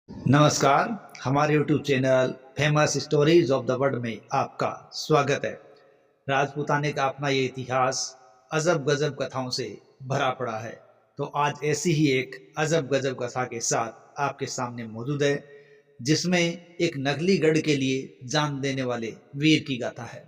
नमस्कार। हमारे YouTube channel famous stories of the world में आपका स्वागत है। राजपूताने का अपना ये इतिहास अजब गजब कथाओं से भरा पड़ा है। तो आज ऐसी ही एक अजब गजब कथा के साथ आपके सामने मौजूद है, जिसमें एक नकली गढ़ के लिए जान देने वाले वीर की गाथा है।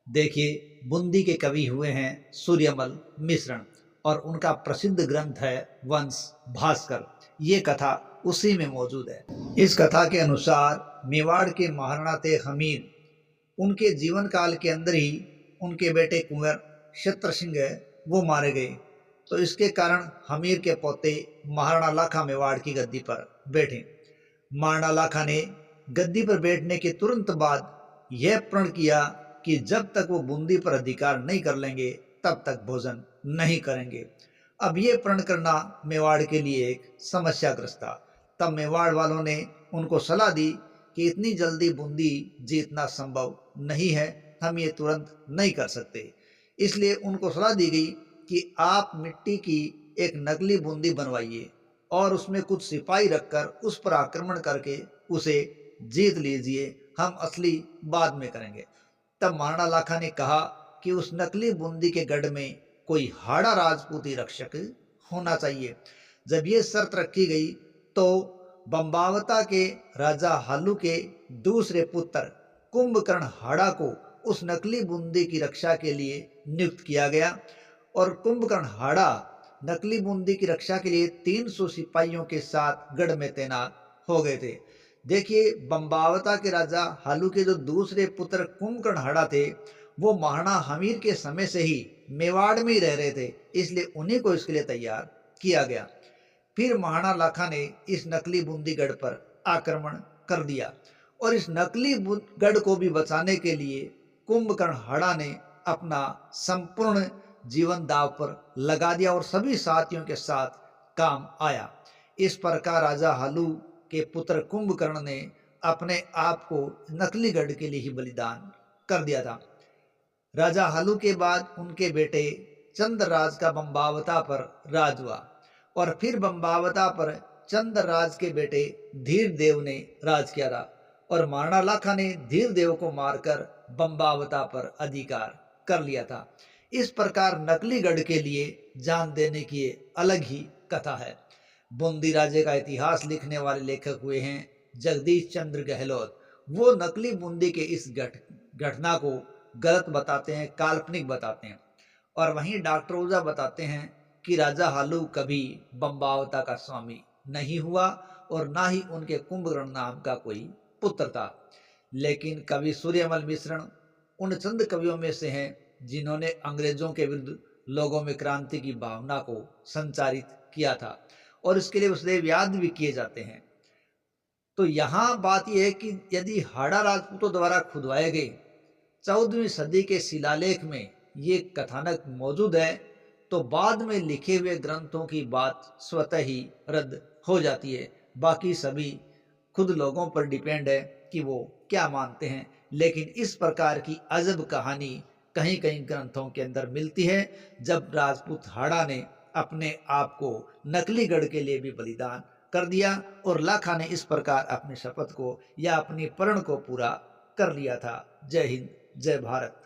देखिए, बूंदी के कवि हुए हैं सूर्यमल मिश्रण और उनका प्रसिद्ध ग्रंथ है वंश भास्कर। ये कथा उसी में मौजूद है। इस कथा के अनुसार मेवाड़ के महाराणा थे हमीर, उनके जीवन काल के अंदर ही उनके बेटे कुंवर शत्रसिंह वो मारे गए। तो इसके कारण हमीर के पोते महाराणा लाखा मेवाड़ की गद्दी पर बैठे। महाराणा लाखा ने गद्दी पर बैठने के तुरंत बाद यह प्रण किया कि जब तक वो बूंदी पर अधिकार नहीं कर लेंगे तब तक भोजन नहीं करेंगे। अब ये प्रण करना मेवाड़ के लिए एक समस्याग्रस्त था। तब मेवाड़ वालों ने उनको सलाह दी कि इतनी जल्दी बूंदी जीतना संभव नहीं है, हम ये तुरंत नहीं कर सकते। इसलिए उनको सलाह दी गई कि आप मिट्टी की एक नकली बूंदी बनवाइए और उसमें कुछ सिपाही रखकर उस पर आक्रमण करके उसे जीत लीजिए, हम असली बाद में करेंगे। तब महाराणा लाखा ने कहा कि उस नकली बूंदी के गढ़ में कोई हाड़ा राजपूती रक्षक होना चाहिए। जब ये शर्त रखी गई तो बम्बावता के राजा हालू के दूसरे पुत्र कुंभकर्ण हाड़ा को उस नकली बूंदी की रक्षा के लिए नियुक्त किया गया और कुंभकर्ण हाड़ा नकली बूंदी की रक्षा के लिए 300 सिपाहियों के साथ गढ़ में तैनात हो गए थे। देखिए, बम्बावता के राजा हालू के जो दूसरे पुत्र कुंभकर्ण हाड़ा थे, वो महाराणा हमीर के समय से ही मेवाड़ में ही रह रहे थे, इसलिए उन्हीं को इसके लिए तैयार किया गया। फिर महाराणा लाखा ने इस नकली बूंदी गढ़ पर आक्रमण कर दिया और इस नकली गढ़ को भी बचाने के लिए कुंभकर्ण हाड़ा ने अपना संपूर्ण जीवन दांव पर लगा दिया और सभी साथियों के साथ काम आया। इस प्रकार राजा हालू के पुत्र कुंभकर्ण ने अपने आप को नकली गढ़ के लिए ही बलिदान कर दिया था। राजा हालू के बाद उनके बेटे चंद्रराज का बम्बावता पर राज हुआ और फिर बम्बावता पर चंद्रराज के बेटे धीरदेव ने राज किया था और महाराणा लाखा ने धीरदेव को मारकर बम्बावता पर अधिकार कर लिया था। इस प्रकार नकली गढ़ के लिए जान देने की अलग ही कथा है। बूंदी राज्य का इतिहास लिखने वाले लेखक हुए हैं जगदीश चंद्र गहलोत। वो नकली बूंदी के इस घटना को गलत बताते हैं, काल्पनिक बताते हैं। और वहीं डॉक्टर ओझा बताते हैं कि राजा हालू कभी बम्बावता का स्वामी नहीं हुआ और ना ही उनके कुंभकर्ण नाम का कोई पुत्र था। लेकिन कवि सूर्यमल मिश्रण उन चंद कवियों में से हैं जिन्होंने अंग्रेजों के विरुद्ध लोगों में क्रांति की भावना को संचारित किया था और इसके लिए उसदेव याद भी किए जाते हैं। तो यहाँ बात यह है कि यदि हाड़ा राजपूतों द्वारा खुदवाए गए 14वीं सदी के शिलालेख में ये कथानक मौजूद है, तो बाद में लिखे हुए ग्रंथों की बात स्वतः ही रद्द हो जाती है। बाकी सभी खुद लोगों पर डिपेंड है कि वो क्या मानते हैं। लेकिन इस प्रकार की अजब कहानी कहीं कहीं ग्रंथों के अंदर मिलती है, जब राजपूत हाड़ा ने अपने आप को नकली गढ़ के लिए भी बलिदान कर दिया और लाखा ने इस प्रकार अपनी शपथ को या अपनी प्रण को पूरा कर लिया था। जय हिंद, जय भारत।